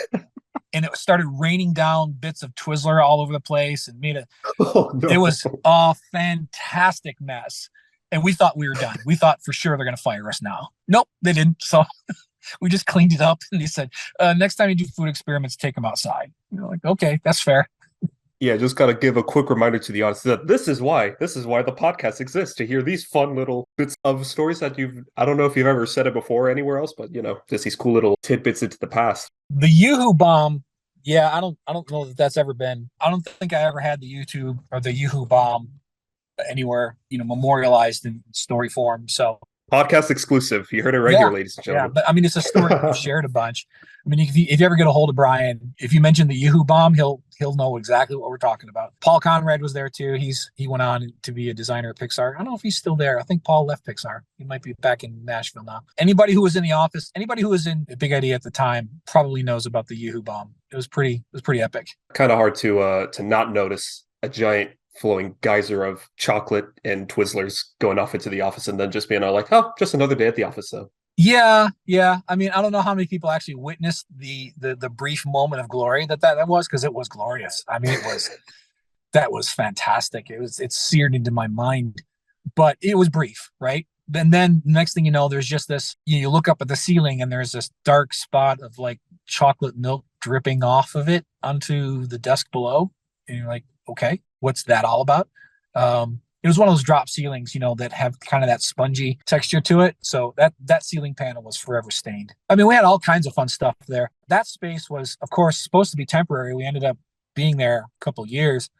And it started raining down bits of Twizzler all over the place, and it was a fantastic mess. And we thought we were done. We thought for sure they're going to fire us now. Nope, they didn't. So we just cleaned it up, and they said, next time you do food experiments, take them outside. You're like, okay, that's fair. Yeah, just got to give a quick reminder to the audience that this is why the podcast exists, to hear these fun little bits of stories that I don't know if you've ever said it before anywhere else, but just these cool little tidbits into the past. The Yoo-Hoo bomb. Yeah, I don't know that that's ever been. I don't think I ever had the YouTube or the Yoo-Hoo bomb anywhere, memorialized in story form. So podcast exclusive. You heard it right here, ladies and gentlemen. Yeah, but it's a story we've shared a bunch. If you ever get a hold of Brian, if you mention the Yoo-Hoo bomb, he'll know exactly what we're talking about. Paul Conrad was there too. He went on to be a designer at Pixar. I don't know if he's still there. I think Paul left Pixar. He might be back in Nashville now. Anybody who was in the office, anybody who was in Big Idea at the time probably knows about the Yoo-Hoo bomb. It was pretty epic. Kind of hard to not notice a giant flowing geyser of chocolate and Twizzlers going off into the office, and then just being all like, oh, just another day at the office, though. Yeah. I mean, I don't know how many people actually witnessed the brief moment of glory that was, because it was glorious. I mean, that was fantastic. It's seared into my mind, but it was brief, right? And then next thing you know, there's just this, you look up at the ceiling and there's this dark spot of like chocolate milk dripping off of it onto the desk below. And you're like, okay, what's that all about? It was one of those drop ceilings, that have kind of that spongy texture to it. So that ceiling panel was forever stained. I mean, we had all kinds of fun stuff there. That space was, of course, supposed to be temporary. We ended up being there a couple of years.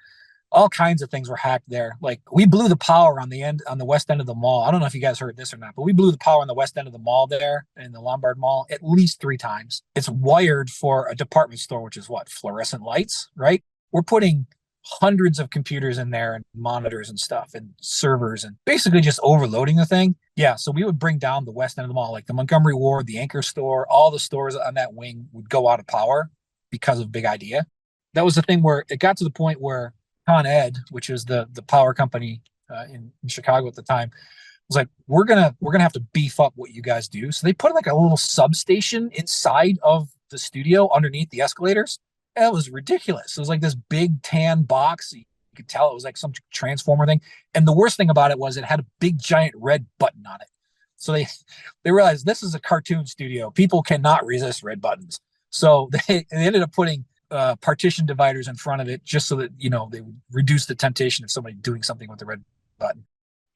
All kinds of things were hacked there. Like, we blew the power on the west end of the mall. I don't know if you guys heard this or not, but we blew the power on the west end of the mall there in the Lombard Mall at least 3 times. It's wired for a department store, which is what? Fluorescent lights, right? We're putting hundreds of computers in there and monitors and stuff and servers and basically just overloading the thing. Yeah, so we would bring down the west end of the mall, like the Montgomery Ward, the Anchor store, all the stores on that wing would go out of power because of Big Idea. That was the thing where it got to the point where Con Ed, which is the power company in Chicago at the time, was like, we're gonna have to beef up what you guys do. So they put like a little substation inside of the studio underneath the escalators. It was ridiculous. It was like this big tan box. You could tell it was like some transformer thing. And the worst thing about it was it had a big giant red button on it. So they realized this is a cartoon studio. People cannot resist red buttons. So they ended up putting partition dividers in front of it just so that, they would reduce the temptation of somebody doing something with the red button.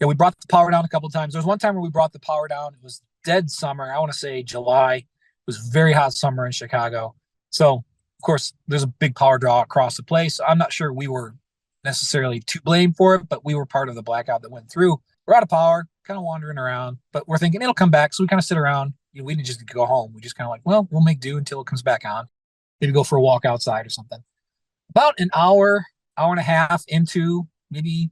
Yeah, we brought the power down a couple of times. There was one time where we brought the power down. It was dead summer. I want to say July. It was very hot summer in Chicago. So, of course, there's a big power draw across the place. I'm not sure we were necessarily to blame for it, but we were part of the blackout that went through. We're out of power, kind of wandering around, but we're thinking it'll come back. So we kind of sit around. We didn't just go home. We just kind of like, well, we'll make do until it comes back on. Maybe go for a walk outside or something. About an hour and a half into maybe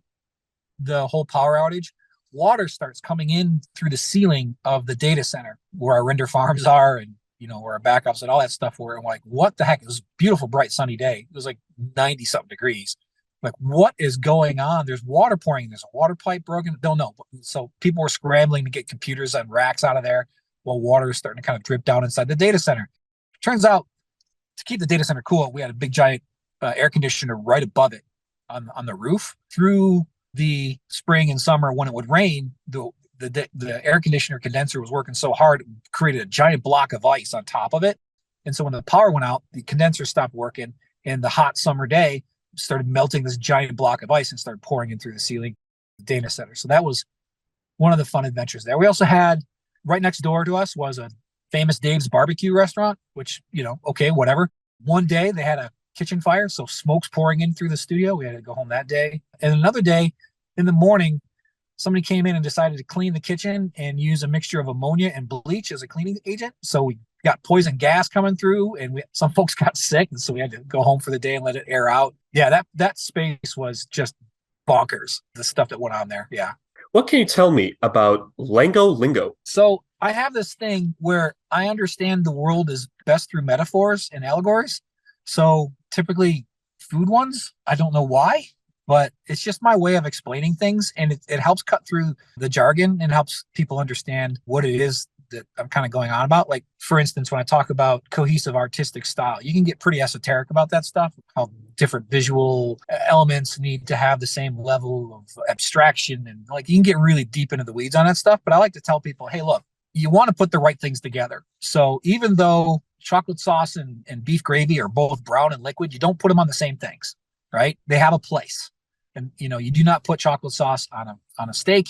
the whole power outage, water starts coming in through the ceiling of the data center where our render farms are and, where our backups and all that stuff were. And we're like, what the heck? It was a beautiful, bright, sunny day. It was like 90 something degrees. Like, what is going on? There's water pouring. There's a water pipe broken. Don't know. So people were scrambling to get computers and racks out of there while water is starting to kind of drip down inside the data center. Turns out, to keep the data center cool, we had a big giant air conditioner right above it on the roof. Through the spring and summer, when it would rain, the air conditioner condenser was working so hard, it created a giant block of ice on top of it. And so when the power went out, the condenser stopped working, and the hot summer day started melting this giant block of ice and started pouring in through the ceiling of the data center. So that was one of the fun adventures there. We also had, right next door to us was a Famous Dave's barbecue restaurant, which, okay, whatever. One day they had a kitchen fire, so smoke's pouring in through the studio. We had to go home that day. And another day in the morning, somebody came in and decided to clean the kitchen and use a mixture of ammonia and bleach as a cleaning agent. So we got poison gas coming through, and some folks got sick, and so we had to go home for the day and let it air out. Yeah, that space was just bonkers, the stuff that went on there. Yeah. What can you tell me about Lango lingo? So I have this thing where I understand the world is best through metaphors and allegories. So typically food ones, I don't know why, but it's just my way of explaining things. And it helps cut through the jargon and helps people understand what it is that I'm kind of going on about. Like, for instance, when I talk about cohesive artistic style, you can get pretty esoteric about that stuff, how different visual elements need to have the same level of abstraction. And like, you can get really deep into the weeds on that stuff. But I like to tell people, hey, look, you want to put the right things together. So even though chocolate sauce and beef gravy are both brown and liquid, you don't put them on the same things, right? They have a place. And, you do not put chocolate sauce on a steak.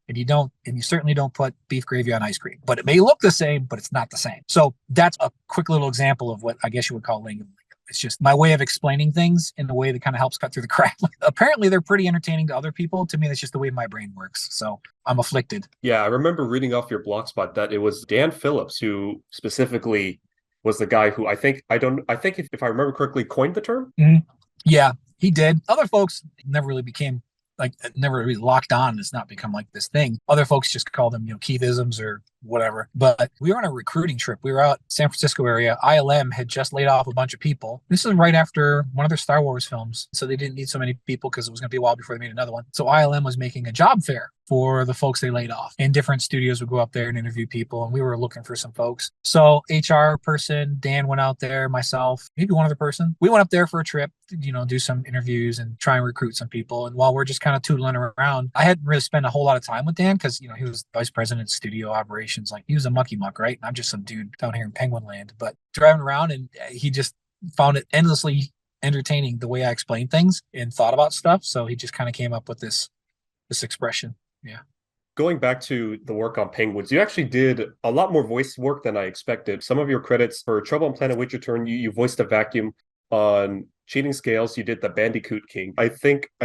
And you certainly don't put beef gravy on ice cream. But it may look the same, but it's not the same. So that's a quick little example of what I guess you would call lingo. It's just my way of explaining things in a way that kind of helps cut through the crap. Apparently, they're pretty entertaining to other people. To me, that's just the way my brain works. So I'm afflicted. Yeah, I remember reading off your blogspot that it was Dan Phillips who specifically was the guy who I think if I remember correctly, coined the term. Mm-hmm. Yeah, he did. Other folks never really locked on. It's not become like this thing. Other folks just call them, Keithisms or whatever. But we were on a recruiting trip. We were out San Francisco area. ILM had just laid off a bunch of people. This is right after one of their Star Wars films. So they didn't need so many people because it was going to be a while before they made another one. So ILM was making a job fair for the folks they laid off. And different studios would go up there and interview people. And we were looking for some folks. So HR person, Dan went out there, myself, maybe one other person. We went up there for a trip to, do some interviews and try and recruit some people. And while we're just kind of tootling around, I hadn't really spent a whole lot of time with Dan because, he was vice president of studio operations. Like, he was a mucky muck, right? And I'm just some dude down here in Penguin Land. But driving around, and he just found it endlessly entertaining the way I explained things and thought about stuff. So he just kind of came up with this expression. Yeah. Going back to the work on Penguins, you actually did a lot more voice work than I expected. Some of your credits for Trouble on Planet Witch Return, you voiced a vacuum. On Cheating Scales, you did the Bandicoot King. I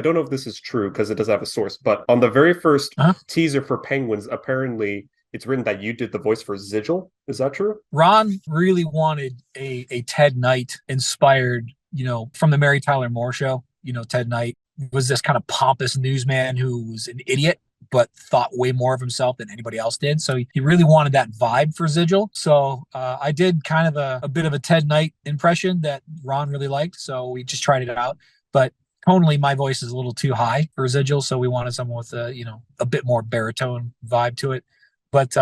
don't know if this is true because it does have a source, but on the very first teaser for Penguins, apparently it's written that you did the voice for Reziel. Is that true? Ron really wanted a Ted Knight inspired, from the Mary Tyler Moore Show. Ted Knight was this kind of pompous newsman who was an idiot, but thought way more of himself than anybody else did. So he really wanted that vibe for Reziel. So I did kind of a bit of a Ted Knight impression that Ron really liked. So we just tried it out. But tonally, my voice is a little too high for Reziel. So we wanted someone with a bit more baritone vibe to it. But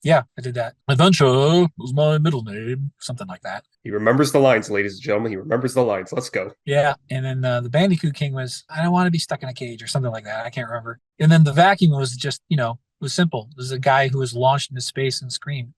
yeah, I did that. Adventure was my middle name, something like that. He remembers the lines, ladies and gentlemen. He remembers the lines. Let's go. Yeah. And then the Bandicoot King was, I don't want to be stuck in a cage or something like that. I can't remember. And then the vacuum was just, it was simple. It was a guy who was launched into space and screamed.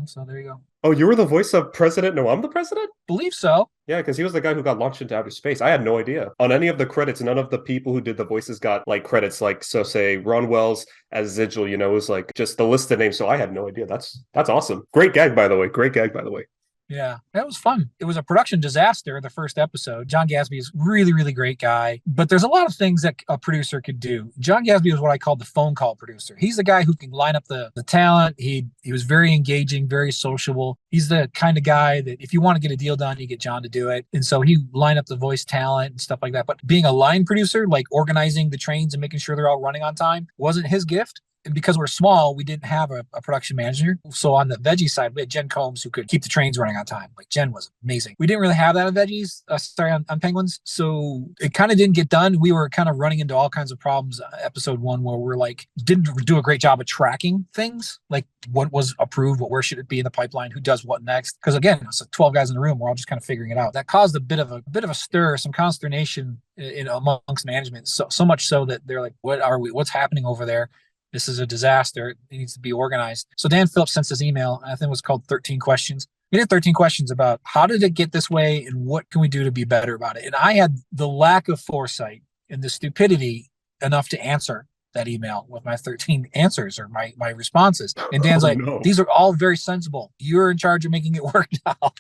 So there you go. Oh, you were the voice of President No, I'm the President? Believe so. Yeah, because he was the guy who got launched into outer space. I had no idea. On any of the credits, none of the people who did the voices got credits. So say Ron Wells as Reziel, it was just the list of names. So I had no idea. That's awesome. Great gag, by the way. Yeah, that was fun. It was a production disaster, the first episode. John Gadsby is really, really great guy. But there's a lot of things that a producer could do. John Gadsby was what I call the phone call producer. He's the guy who can line up the talent. He was very engaging, very sociable. He's the kind of guy that if you want to get a deal done, you get John to do it. And so he lined up the voice talent and stuff like that. But being a line producer, like organizing the trains and making sure they're all running on time, wasn't his gift. And because we're small, we didn't have a production manager. So on the Veggie side, we had Jen Combs who could keep the trains running on time. Jen was amazing. We didn't really have that on Veggies, on Penguins. So it kind of didn't get done. We were kind of running into all kinds of problems. Episode 1 where we're didn't do a great job of tracking things, like what was approved, where should it be in the pipeline, who does what next. Because again, it's 12 guys in the room. We're all just kind of figuring it out. That caused a bit of a stir, some consternation amongst management. So much so that they're like, what's happening over there? This is a disaster. It needs to be organized. So Dan Phillips sent this email. I think it was called 13 Questions. He did 13 questions about how did it get this way and what can we do to be better about it. And I had the lack of foresight and the stupidity enough to answer that email with my 13 answers or my responses. And Dan's no. These are all very sensible. You're in charge of making it work now.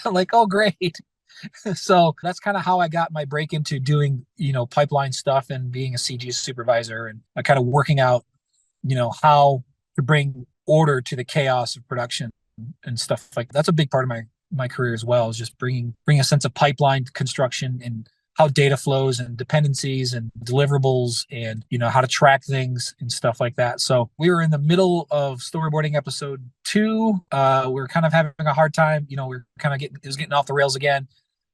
I'm like, oh, great. So that's kind of how I got my break into doing, pipeline stuff and being a CG supervisor and kind of working out how to bring order to the chaos of production and stuff like that. That's a big part of my career as well, is just bring a sense of pipeline construction and how data flows and dependencies and deliverables and, how to track things and stuff like that. So we were in the middle of storyboarding episode 2. We were kind of having a hard time, it was getting off the rails again.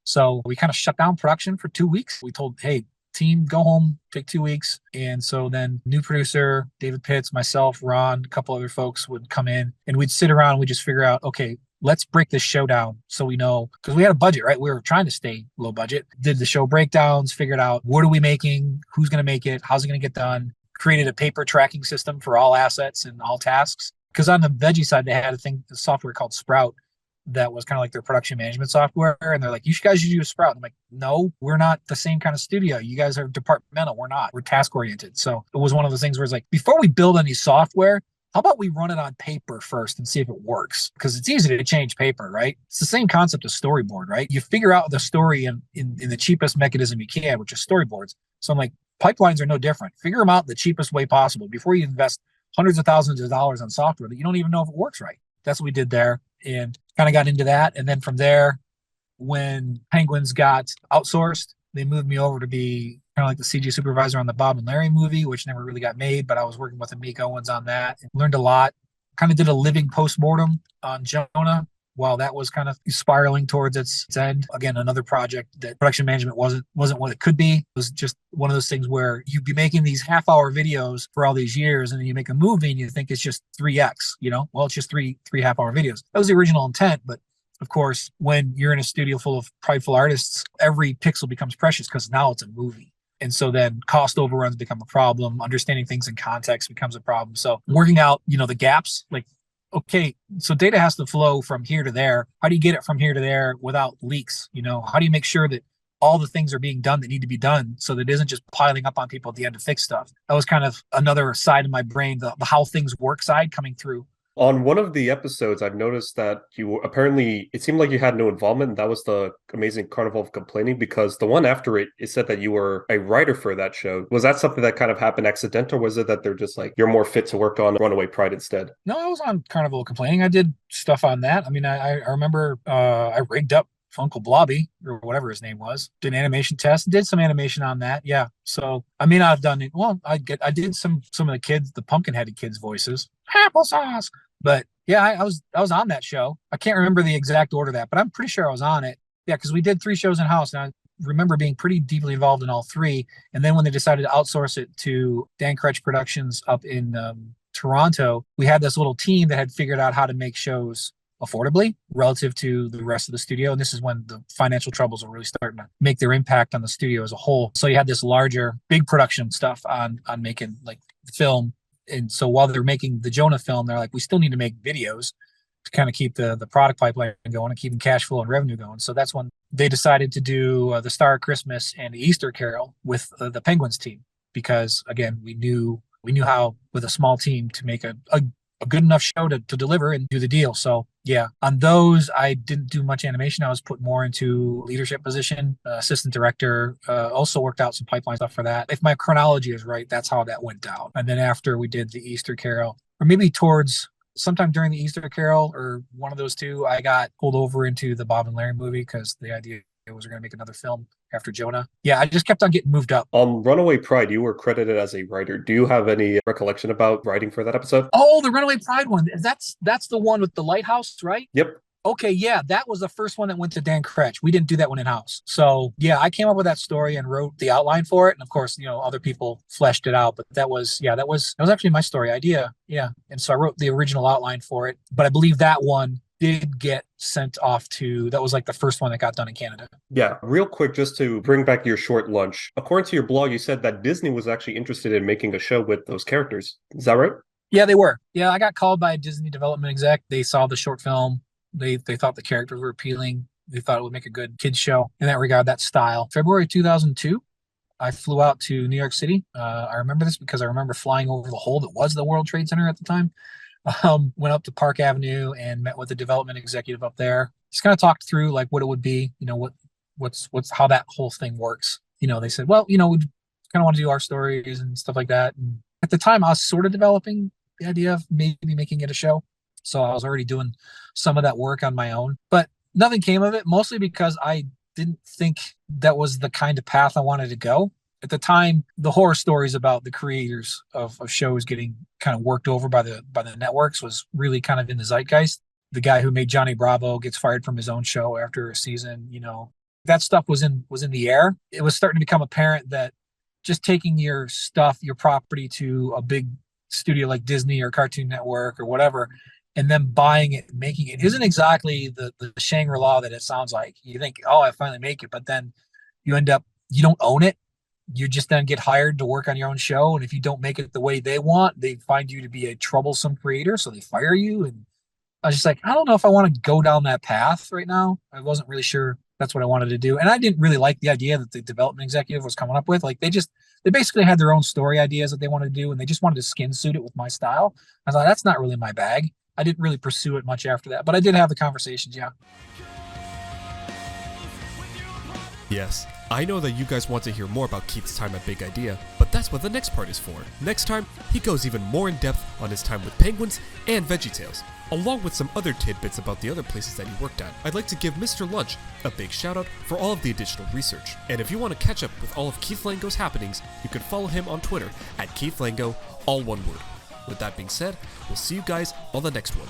So we kind of shut down production for 2 weeks. We told, hey, team, go home, take 2 weeks. And so then new producer, David Pitts, myself, Ron, a couple other folks would come in and we'd sit around and we'd just figure out, okay, let's break this show down so we know, because we had a budget, right? We were trying to stay low budget, did the show breakdowns, figured out what are we making, who's going to make it, how's it going to get done, created a paper tracking system for all assets and all tasks. Because on the Veggie side, they had a software called Sprout that was kind of like their production management software. And they're like, you guys should use Sprout. I'm like, no, we're not the same kind of studio. You guys are departmental. We're not. We're task oriented. So it was one of those things where it's like, before we build any software, how about we run it on paper first and see if it works? Because it's easy to change paper, right? It's the same concept as storyboard, right? You figure out the story in the cheapest mechanism you can, which is storyboards. So I'm like, pipelines are no different. Figure them out the cheapest way possible before you invest hundreds of thousands of dollars on software that you don't even know if it works right. That's what we did there. And kind of got into that. And then from there, when Penguins got outsourced, they moved me over to be kind of like the CG supervisor on the Bob and Larry movie, which never really got made, but I was working with Amik Owens on that and learned a lot. Kind of did a living postmortem on Jonah while that was kind of spiraling towards its end. Again, another project that production management wasn't what it could be. It was just one of those things where you'd be making these half-hour videos for all these years, and then you make a movie and you think it's just 3x, well, it's just three half-hour videos. That was the original intent, but of course, when you're in a studio full of prideful artists, every pixel becomes precious because now it's a movie. And so then cost overruns become a problem. Understanding things in context becomes a problem. So working out, the gaps, like, okay, so data has to flow from here to there. How do you get it from here to there without leaks? How do you make sure that all the things are being done that need to be done so that it isn't just piling up on people at the end to fix stuff? That was kind of another side of my brain, the how things work side coming through. On one of the episodes, I've noticed that it seemed like you had no involvement. That was the Amazing Carnival of Complaining, because the one after it said that you were a writer for that show. Was that something that kind of happened accidental? Or was it that they're just like, you're more fit to work on Runaway Pride instead? No, I was on Carnival of Complaining. I did stuff on that. I mean, I remember I rigged up Uncle Blobby, or whatever his name was, did an animation test, did some animation on that. Yeah. So I may not have done it. Well, I did some of the kids, the pumpkin-headed kids' voices. Applesauce. But yeah, I was on that show. I can't remember the exact order of that, but I'm pretty sure I was on it. Yeah, because we did 3 shows in house, and I remember being pretty deeply involved in all 3. And then when they decided to outsource it to Dan Kretsch Productions up in Toronto, we had this little team that had figured out how to make shows affordably relative to the rest of the studio. And this is when the financial troubles were really starting to make their impact on the studio as a whole. So you had this larger, big production stuff on making like film. And so while they're making the Jonah film, they're like, we still need to make videos to kind of keep the product pipeline going and keeping cash flow and revenue going. So that's when they decided to do The Star of Christmas and The Easter Carol with the Penguins team, because again, we knew how with a small team to make a good enough show to deliver and do the deal. So yeah, on those, I didn't do much animation. I was put more into leadership position, assistant director, also worked out some pipeline stuff for that. If my chronology is right, that's how that went down. And then after we did the Easter Carol, or maybe towards sometime during the Easter Carol or one of those 2, I got pulled over into the Bob and Larry movie because the idea was we're going to make another film after Jonah. Yeah, I just kept on getting moved up. On Runaway Pride, you were credited as a writer. Do you have any recollection about writing for that episode? Oh, the Runaway Pride one. That's the one with the lighthouse, right? Yep. Okay, yeah, that was the first one that went to Dan Kretsch. We didn't do that one in-house. So yeah, I came up with that story and wrote the outline for it. And of course, other people fleshed it out. But that was actually my story idea. Yeah. And so I wrote the original outline for it. But I believe that one did get sent off that was like the first one that got done in Canada. Yeah, real quick, just to bring back your short lunch. According to your blog, you said that Disney was actually interested in making a show with those characters. Is that right? Yeah, they were. Yeah, I got called by a Disney development exec. They saw the short film. They thought the characters were appealing. They thought it would make a good kids show in that regard, that style. February 2002, I flew out to New York City. I remember this because I remember flying over the hole that was the World Trade Center at the time. Went up to Park Avenue and met with the development executive up there. Just kind of talked through like what it would be, what's how that whole thing works. They said, well, we kind of want to do our stories and stuff like that. And at the time, I was sort of developing the idea of maybe making it a show. So I was already doing some of that work on my own, but nothing came of it, mostly because I didn't think that was the kind of path I wanted to go. At the time, the horror stories about the creators of shows getting kind of worked over by the networks was really kind of in the zeitgeist. The guy who made Johnny Bravo gets fired from his own show after a season, that stuff was in the air. It was starting to become apparent that just taking your stuff, your property to a big studio like Disney or Cartoon Network or whatever, and then buying it and making it isn't exactly the Shangri-La that it sounds like. You think, oh, I finally make it, but then you don't own it. You just then get hired to work on your own show. And if you don't make it the way they want, they find you to be a troublesome creator. So they fire you. And I was just like, I don't know if I want to go down that path right now. I wasn't really sure that's what I wanted to do. And I didn't really like the idea that the development executive was coming up with. Like they basically had their own story ideas that they wanted to do. And they just wanted to skin suit it with my style. I thought that's not really my bag. I didn't really pursue it much after that, but I did have the conversations. Yeah. Yes, I know that you guys want to hear more about Keith's time at Big Idea, but that's what the next part is for. Next time, he goes even more in depth on his time with penguins and VeggieTales, along with some other tidbits about the other places that he worked at. I'd like to give Mr. Lunch a big shout out for all of the additional research. And if you want to catch up with all of Keith Lango's happenings, you can follow him on Twitter at Keith Lango, all one word. With that being said, we'll see you guys on the next one.